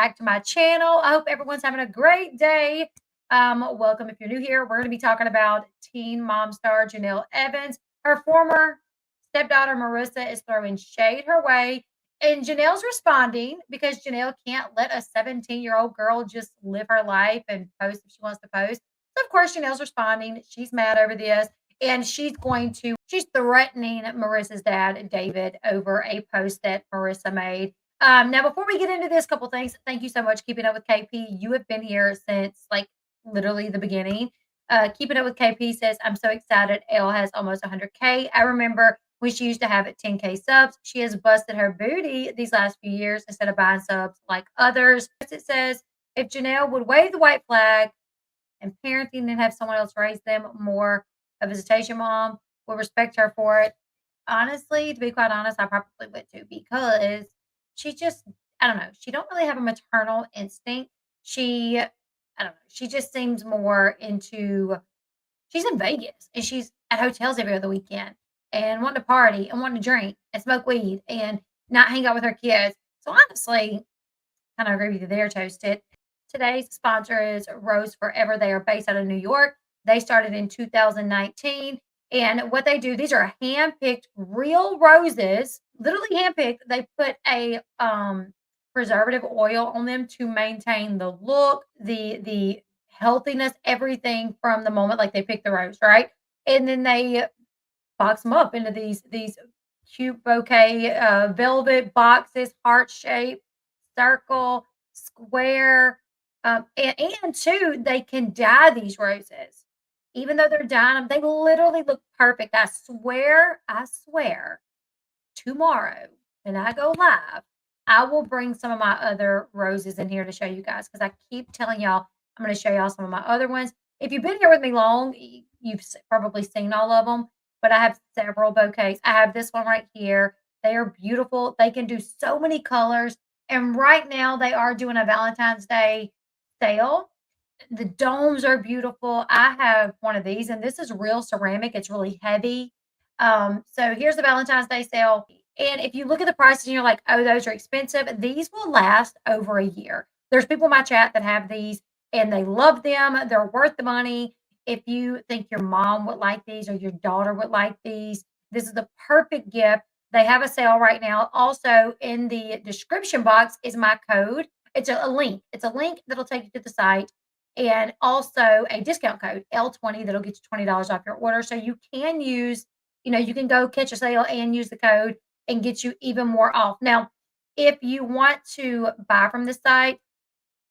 back to my channel. I hope everyone's having a great day. Welcome if you're new here. We're going to be talking about teen mom star Jenelle Evans. Her former stepdaughter Marissa is throwing shade her way, and Janelle's responding because Janelle can't let a 17-year-old girl just live her life and post if she wants to post. So of course Janelle's responding. She's mad over this, and she's threatening Marissa's dad, David, over a post that Marissa made. Now, before we get into this, couple things. Thank you so much, Keeping Up with KP. You have been here since like literally the beginning. Keeping Up with KP says, I'm so excited. Elle has almost 100K. I remember when she used to have 10K subs. She has busted her booty these last few years instead of buying subs like others. It says, if Janelle would wave the white flag and parenting and have someone else raise them more, a visitation mom would respect her for it. Honestly, to be quite honest, I probably would too, because she just, I don't know, she don't really have a maternal instinct. I don't know, she just seems more into, she's in Vegas and she's at hotels every other weekend and wanting to party and wanting to drink and smoke weed and not hang out with her kids. So honestly, kind of agree with you there, Toasted. Today's sponsor is Rose Forever. They are based out of New York. They started in 2019. And what they do, these are hand-picked real roses, literally hand-picked. They put a preservative oil on them to maintain the look, the healthiness, everything from the moment like they pick the rose, right? And then they box them up into these cute bouquet velvet boxes, heart shape, circle, square, and two, they can dye these roses. Even though they're dyeing them, they literally look perfect. I swear, tomorrow when I go live, I will bring some of my other roses in here to show you guys, because I keep telling y'all I'm going to show y'all some of my other ones. If you've been here with me long, you've probably seen all of them, but I have several bouquets. I have this one right here. They are beautiful. They can do so many colors. And right now they are doing a Valentine's Day sale. The domes are beautiful. I have one of these, and this is real ceramic. It's really heavy. So here's the Valentine's Day sale. And if you look at the prices and you're like, oh, those are expensive, these will last over a year. There's people in my chat that have these and they love them. They're worth the money. If you think your mom would like these or your daughter would like these, this is the perfect gift. They have a sale right now. Also, in the description box is my code. It's a link. It's a link that'll take you to the site, and also a discount code, L20, that'll get you $20 off your order. So you can use, you can go catch a sale and use the code and get you even more off. Now, if you want to buy from the site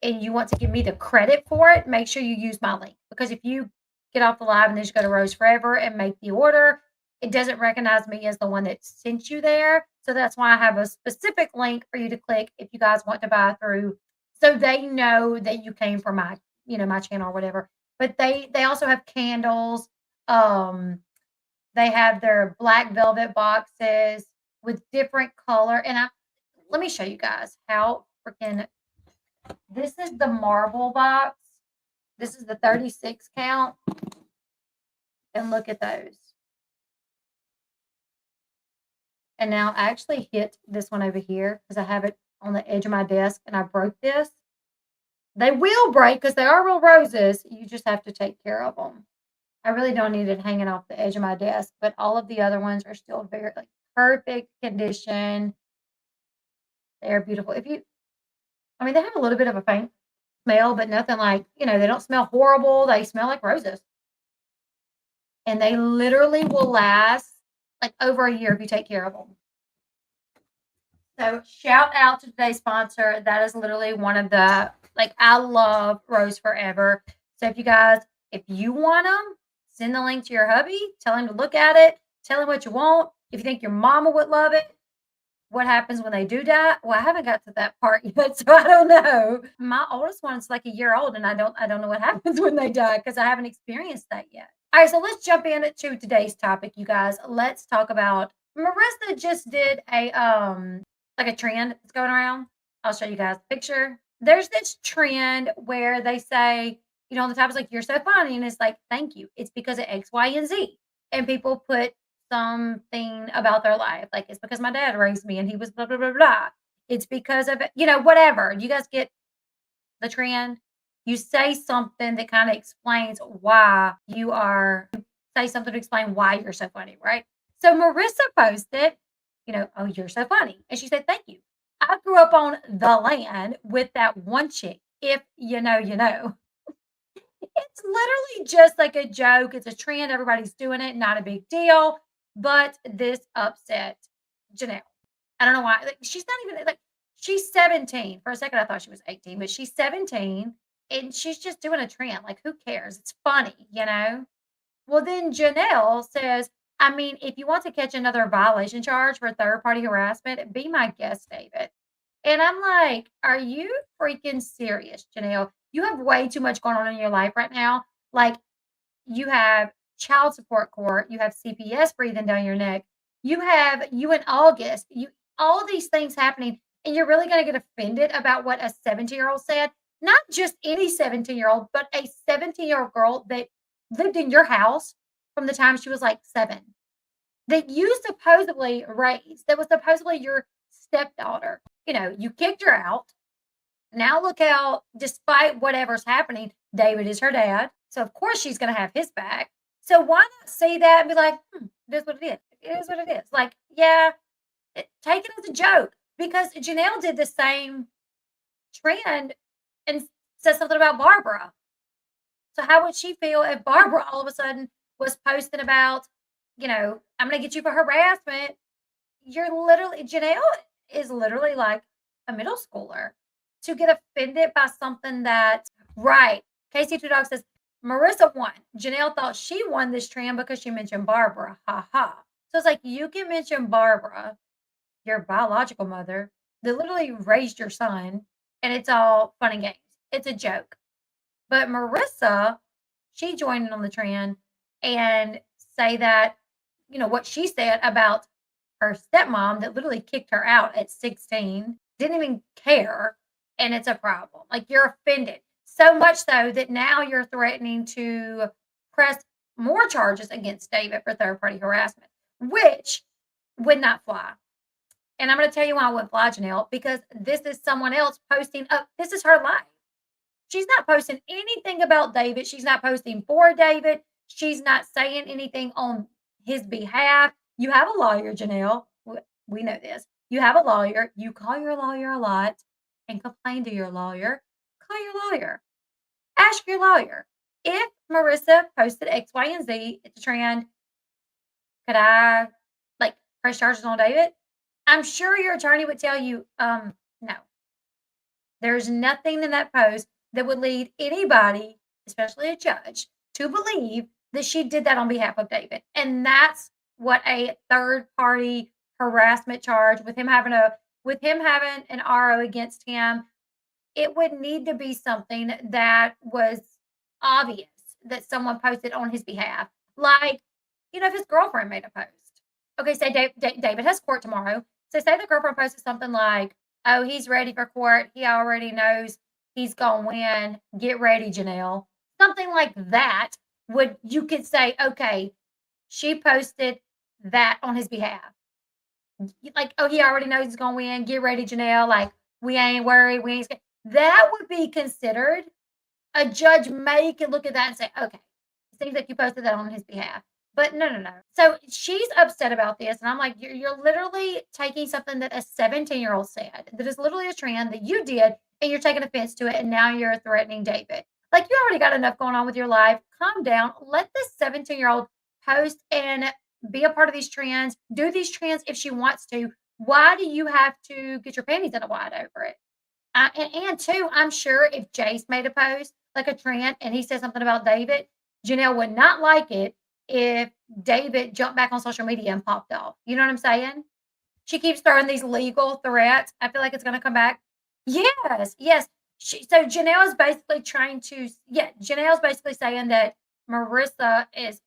and you want to give me the credit for it, make sure you use my link, because if you get off the live and then just go to Rose Forever and make the order, it doesn't recognize me as the one that sent you there. So that's why I have a specific link for you to click if you guys want to buy through, so they know that you came from my my channel or whatever. But they also have candles. They have their black velvet boxes with different color. And let me show you guys how freaking, this is the marble box. This is the 36 count. And look at those. And now I actually hit this one over here because I have it on the edge of my desk and I broke this. They will break because they are real roses. You just have to take care of them. I really don't need it hanging off the edge of my desk, but all of the other ones are still very perfect condition. They're beautiful. They have a little bit of a faint smell, but nothing like, they don't smell horrible. They smell like roses. And they literally will last like over a year if you take care of them. So shout out to today's sponsor. That is literally one of the, I love Rose Forever. So if you want them, send the link to your hubby. Tell him to look at it. Tell him what you want. If you think your mama would love it, what happens when they do die? Well, I haven't got to that part yet, so I don't know. My oldest one's like a year old, and I don't know what happens when they die because I haven't experienced that yet. All right, so let's jump into today's topic, you guys. Let's talk about, Marissa just did a trend that's going around. I'll show you guys a picture. There's this trend where they say, on the top is like, you're so funny. And it's like, thank you. It's because of X, Y, and Z. And people put something about their life. Like, it's because my dad raised me and he was blah, blah, blah, blah. It's because of, whatever. You guys get the trend? You say something that kind of explains why say something to explain why you're so funny, right? So Marissa posted, "Oh, you're so funny." And she said, "Thank you. I grew up on the land with that one chick. If you know, you know." It's literally just like a joke. It's a trend. Everybody's doing it. Not a big deal. But this upset Janelle. I don't know why. Like, she's not even like she's 17. For a second, I thought she was 18, but she's 17 and she's just doing a trend. Like, who cares? It's funny. Well, then Janelle says, I mean, if you want to catch another violation charge for third party harassment, be my guest, David. And I'm like, are you freaking serious, Janelle? You have way too much going on in your life right now. Like, you have child support court, you have CPS breathing down your neck, you have you in August, you all these things happening, and you're really gonna get offended about what a 17-year-old said. Not just any 17-year-old, but a 17-year-old girl that lived in your house from the time she was like 7, that you supposedly raised, that was supposedly your stepdaughter. You kicked her out. Now look how, despite whatever's happening, David is her dad. So of course she's gonna have his back. So why not see that and be like, it is what it is. It is what it is. Like, yeah, take it as a joke. Because Janelle did the same trend and said something about Barbara. So how would she feel if Barbara all of a sudden was posting about, I'm gonna get you for harassment? Janelle is literally like a middle schooler to get offended by something that, right. Casey Two Dogs says, Marissa won. Janelle thought she won this trend because she mentioned Barbara. Ha ha. So it's like, you can mention Barbara, your biological mother, that literally raised your son, and it's all fun and games. It's a joke. But Marissa, she joined in on the trend and say that, what she said about her stepmom that literally kicked her out at 16, didn't even care, and it's a problem. Like, you're offended. So much so that now you're threatening to press more charges against David for third-party harassment, which would not fly. And I'm gonna tell you why it wouldn't fly, Janelle, because this is someone else posting up. This is her life. She's not posting anything about David. She's not posting for David. She's not saying anything on his behalf. You have a lawyer, Janelle. We know this. You have a lawyer. You call your lawyer a lot and complain to your lawyer. Call your lawyer. Ask your lawyer. If Marissa posted X, Y, and Z, it's a trend, could I press charges on David? I'm sure your attorney would tell you, no. There's nothing in that post that would lead anybody, especially a judge, to believe that she did that on behalf of David. And that's what a third party harassment charge with him having an RO against him, it would need to be something that was obvious that someone posted on his behalf. Like, if his girlfriend made a post. Okay, say David has court tomorrow. So say the girlfriend posted something like, oh, he's ready for court. He already knows he's going to win. Get ready, Janelle. Something like that you could say, okay, she posted that on his behalf. Like, oh, he already knows he's going to win. Get ready, Janelle. Like, we ain't worried. We ain't scared. That would be considered. A judge may can look at that and say, okay, it seems like you posted that on his behalf. But no. So she's upset about this. And I'm like, you're literally taking something that a 17-year-old said that is literally a trend that you did, and you're taking offense to it. And now you're threatening David. Like, you already got enough going on with your life. Calm down. Let this 17-year-old post and be a part of these trends. Do these trends if she wants to. Why do you have to get your panties in a wad over it? And two, I'm sure if Jace made a post, like a trend, and he said something about David, Janelle would not like it if David jumped back on social media and popped off. You know what I'm saying? She keeps throwing these legal threats. I feel like it's going to come back. Yes. So Janelle is basically Janelle's basically saying that Marissa is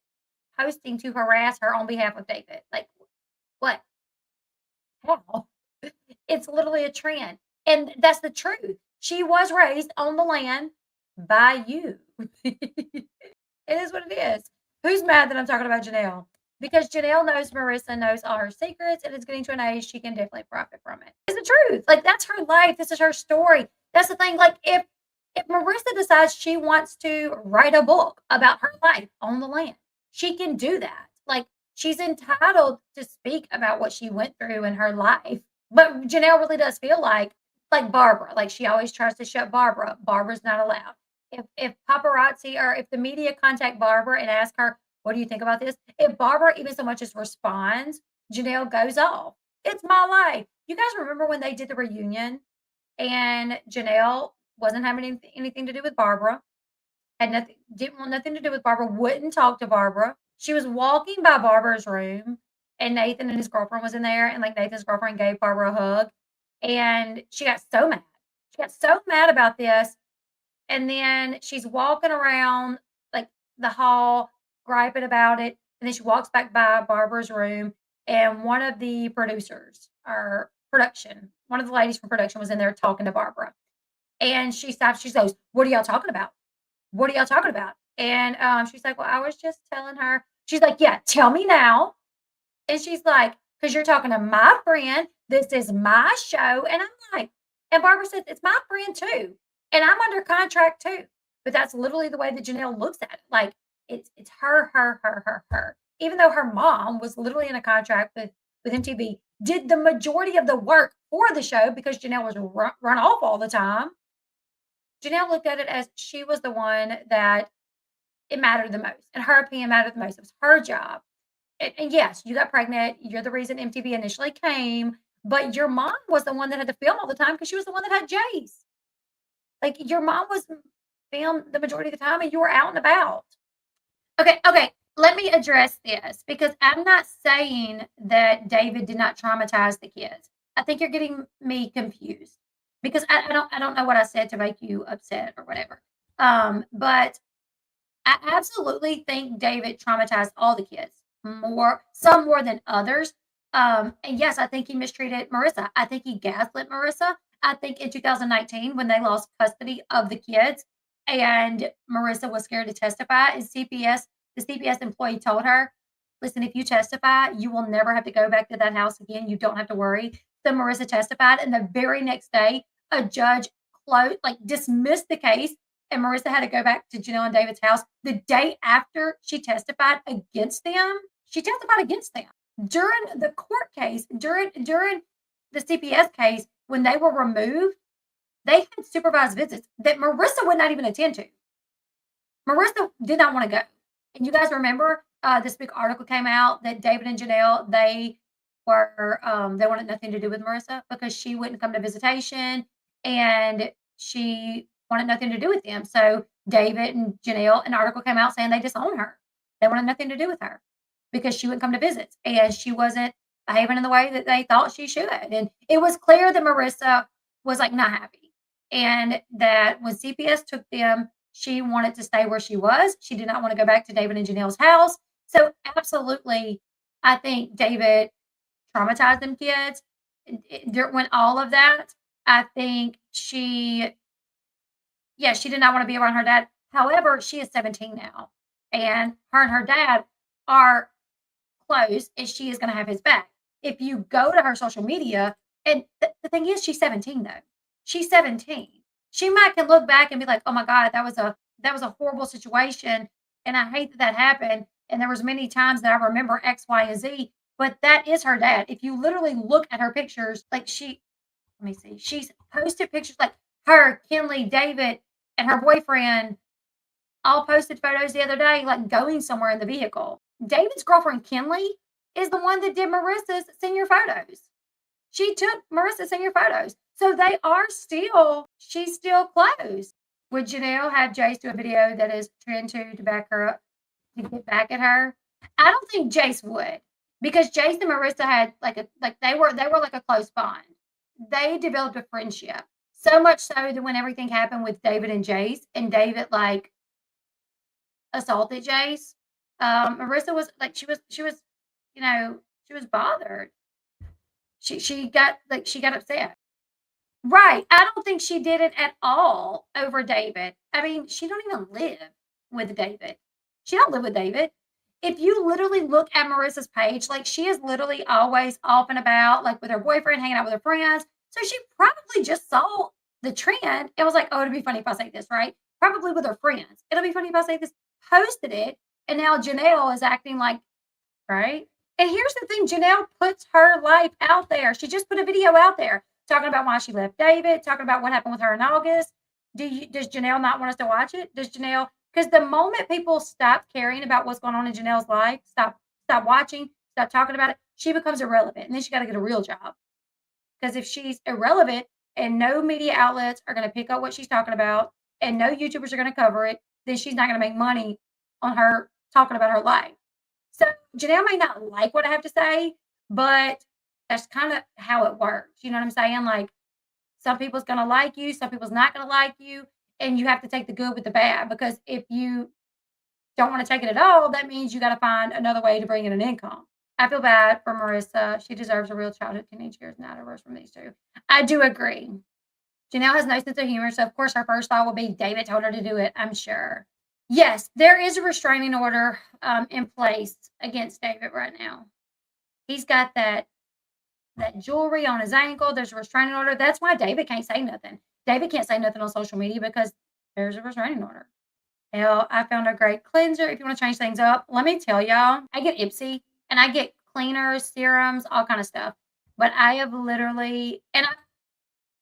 posting to harass her on behalf of David. Like, what? How? It's literally a trend. And that's the truth. She was raised on the land by you. It is what it is. Who's mad that I'm talking about Janelle? because Janelle knows Marissa knows all her secrets and is getting to an age she can definitely profit from it. It's the truth. Like, that's her life. This is her story. That's the thing. Like, if Marissa decides she wants to write a book about her life on the land, she can do that. Like, she's entitled to speak about what she went through in her life. But Janelle really does feel like Barbara. Like, she always tries to shut Barbara up. Barbara's not allowed. If paparazzi or if the media contact Barbara and ask her, what do you think about this? If Barbara even so much as responds, Janelle goes off. It's my life. You guys remember when they did the reunion and Janelle wasn't having anything to do with Barbara, had nothing, didn't want nothing to do with Barbara, wouldn't talk to Barbara. She was walking by Barbara's room and Nathan and his girlfriend was in there, and like Nathan's girlfriend gave Barbara a hug, and she got so mad. She got so mad about this, and then she's walking around like the hall, griping about it. And then she walks back by Barbara's room, and one of the producers or production, one of the ladies from production was in there talking to Barbara. And she stops, she goes, "What are y'all talking about? What are y'all talking about?" And she's like, "Well, I was just telling her." She's like, "Yeah, tell me now." And she's like, "Because you're talking to my friend. This is my show." And I'm like, and Barbara said, "It's my friend too. And I'm under contract too." But that's literally the way that Janelle looks at it. Like, it's her, her, her, her, her. Even though her mom was literally in a contract with MTV, did the majority of the work for the show because Janelle was run off all the time. Janelle looked at it as she was the one that it mattered the most, and her opinion mattered the most. It was her job. And yes, you got pregnant. You're the reason MTV initially came, but your mom was the one that had to film all the time because she was the one that had Jace. Like, your mom was filmed the majority of the time, and you were out and about. Okay. Let me address this because I'm not saying that David did not traumatize the kids. I think you're getting me confused because I don't know what I said to make you upset or whatever. But I absolutely think David traumatized all the kids some more than others. And yes, I think he mistreated Marissa. I think he gaslit Marissa. I think in 2019, when they lost custody of the kids and Marissa was scared to testify, and the CPS employee told her, "Listen, if you testify, you will never have to go back to that house again. You don't have to worry." So Marissa testified, and the very next day, a judge dismissed the case, and Marissa had to go back to Janelle and David's house. The day after she testified against them, during the court case, during the CPS case, when they were removed, they had supervised visits that Marissa would not even attend to. Marissa did not want to go. And you guys remember this big article came out that David and Janelle, they wanted nothing to do with Marissa because she wouldn't come to visitation and she wanted nothing to do with them. So David and Janelle, an article came out saying they disown her. They wanted nothing to do with her because she wouldn't come to visits and she wasn't behaving in the way that they thought she should. And it was clear that Marissa was like not happy. And that when CPS took them, she wanted to stay where she was. She did not want to go back to David and Janelle's house. So absolutely, I think David traumatized them kids. When all of that, I think she did not want to be around her dad. However, she is 17 now, and her dad are close, and she is going to have his back. If you go to her social media, and the thing is, she's 17 though. She's 17. She might can look back and be like, "Oh my God, that was a horrible situation, and I hate that happened." And there was many times that I remember X, Y, and Z. But that is her dad. If you literally look at her pictures, let me see, she's posted pictures like her, Kinley, David, and her boyfriend all posted photos the other day, like going somewhere in the vehicle. David's girlfriend, Kinley, is the one that did Marissa's senior photos. She took Marissa's senior photos. So she's still close. Would Janelle have Jace do a video that is trend to back her up, to get back at her? I don't think Jace would, because Jace and Marissa had they were like a close bond. They developed a friendship. So much so that when everything happened with David and Jace, and David assaulted Jace, Marissa was she was bothered. She got upset. Right. I don't think she did it at all over David. I mean, she don't even live with David. She don't live with David. if you literally look at Marissa's page, like she is literally always off and about, like with her boyfriend, hanging out with her friends. So she probably just saw the trend and was like, oh, it'd be funny if I say this, right? Probably with her friends. It'll be funny if I say this, posted it, and now Janelle is acting like, right? And here's the thing, Janelle puts her life out there. She just put a video out there talking about why she left David, talking about what happened with her in August. Does Janelle not want us to watch it? Does Janelle, because the moment people stop caring about what's going on in Janelle's life, stop watching, stop talking about it, she becomes irrelevant. And then she got to get a real job. Because if she's irrelevant and no media outlets are going to pick up what she's talking about and no YouTubers are going to cover it, then she's not going to make money on her talking about her life. So Janelle may not like what I have to say, but that's kind of how it works. You know what I'm saying? Like some people's going to like you, some people's not going to like you, and you have to take the good with the bad, because if you don't want to take it at all, that means you got to find another way to bring in an income. I feel bad for Marissa. She deserves a real childhood teenage years, not a worse from these two. I do agree. Janelle has no sense of humor, so of course her first thought will be David told her to do it, I'm sure. Yes, there is a restraining order in place against David right now. He's got that jewelry on his ankle. There's a restraining order. That's why David can't say nothing. David can't say nothing on social media because there's a restraining order. Hell, I found a great cleanser. If you want to change things up, let me tell y'all, I get Ipsy and I get cleaners, serums, all kind of stuff. But I have literally, and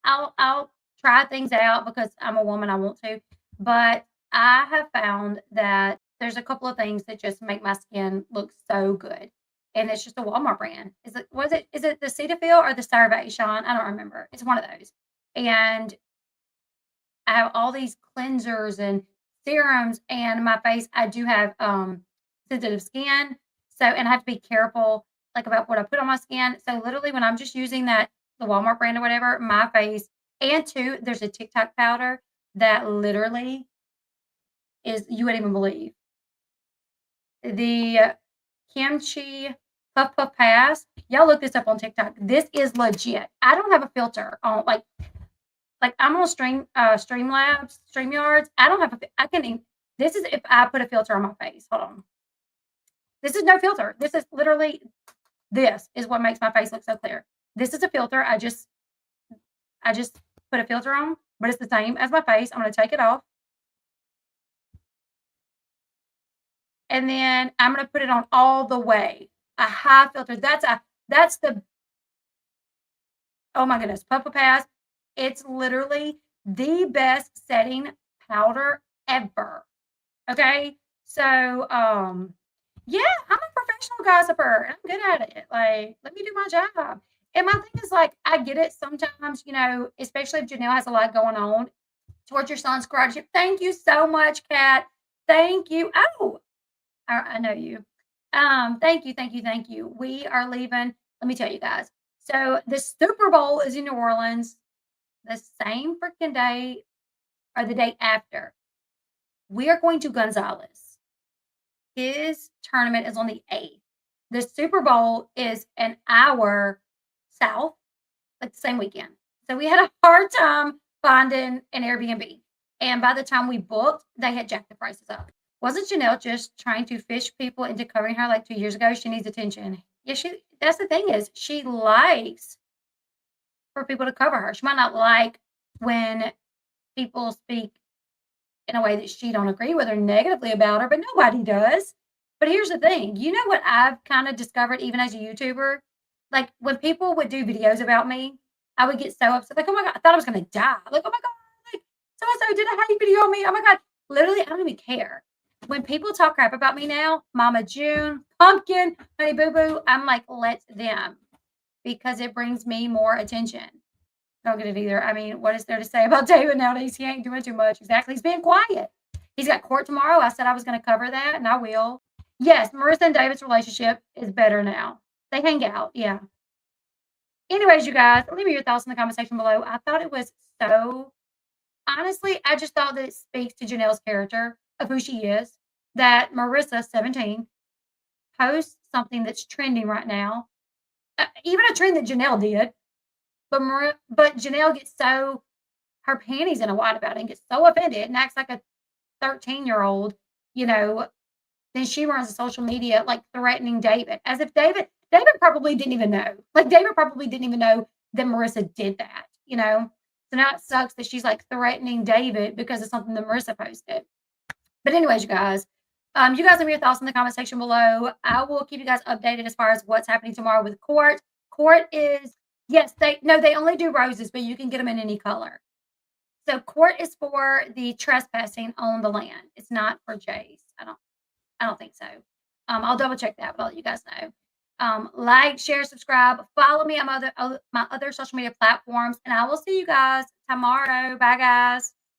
I'll try things out because I'm a woman, I want to. But I have found that there's a couple of things that just make my skin look so good. And it's just a Walmart brand. Is it the Cetaphil or the CeraVe, Sean? I don't remember. It's one of those. And I have all these cleansers and serums, and my face, I do have sensitive skin. So, and I have to be careful like about what I put on my skin. So literally when I'm just using the Walmart brand or whatever, my face, and two, there's a TikTok powder that literally is, you wouldn't even believe. The kimchi puff puff pass. Y'all look this up on TikTok. This is legit. I don't have a filter on like I'm on Streamlabs, StreamYards. I don't have I can even, this is if I put a filter on my face. Hold on. This is no filter. This is literally, this is what makes my face look so clear. This is a filter. I just put a filter on, but it's the same as my face. I'm going to take it off. And then I'm going to put it on all the way. A high filter. That's the, oh my goodness, Papa Pass. It's literally the best setting powder ever. Okay. So, yeah, I'm a professional gossiper. I'm good at it. Like, let me do my job. And my thing is, like, I get it sometimes, you know, especially if Janelle has a lot going on towards your son's scholarship. Thank you so much, Kat. Thank you. Oh, I know you. Thank you. We are leaving. Let me tell you guys. So the Super Bowl is in New Orleans the same freaking day or the day after. We are going to Gonzalez. His tournament is on the 8th. The Super Bowl is an hour south, like the same weekend. So we had a hard time finding an Airbnb. And by the time we booked, they had jacked the prices up. Wasn't Janelle just trying to fish people into covering her like 2 years ago? She needs attention. Yeah, that's the thing is she likes for people to cover her. She might not like when people speak in a way that she don't agree with or negatively about her, but nobody does. But here's the thing. You know what I've kind of discovered even as a YouTuber? Like when people would do videos about me, I would get so upset. Like, oh my God, I thought I was going to die. Like, oh my God, like so-and-so did a hate video on me. Oh my God. Literally, I don't even care. When people talk crap about me now, Mama June, Pumpkin, Honey Boo Boo, I'm like, let them, because it brings me more attention. Don't get it either. I mean, what is there to say about David nowadays? He ain't doing too much. Exactly. He's being quiet. He's got court tomorrow. I said I was going to cover that, and I will. Yes, Marissa and David's relationship is better now. They hang out. Yeah. Anyways, you guys, leave me your thoughts in the comment section below. I thought it was so, honestly, I just thought that it speaks to Janelle's character of who she is, that Marissa, 17, posts something that's trending right now. Even a trend that Janelle did. But Janelle gets so, her panties in a wad about it and gets so offended and acts like a 13-year-old, you know, then she runs the social media like threatening David, as if David probably didn't even know. Like David probably didn't even know that Marissa did that, you know? So now it sucks that she's like threatening David because of something that Marissa posted. But anyways, you guys leave your thoughts in the comment section below. I will keep you guys updated as far as what's happening tomorrow with court. Court is, yes, they only do roses, but you can get them in any color. So court is for the trespassing on the land. It's not for Jace. I don't think so. I'll double check that, but I'll let you guys know. Like, share, subscribe, follow me on my other social media platforms, and I will see you guys tomorrow. Bye, guys.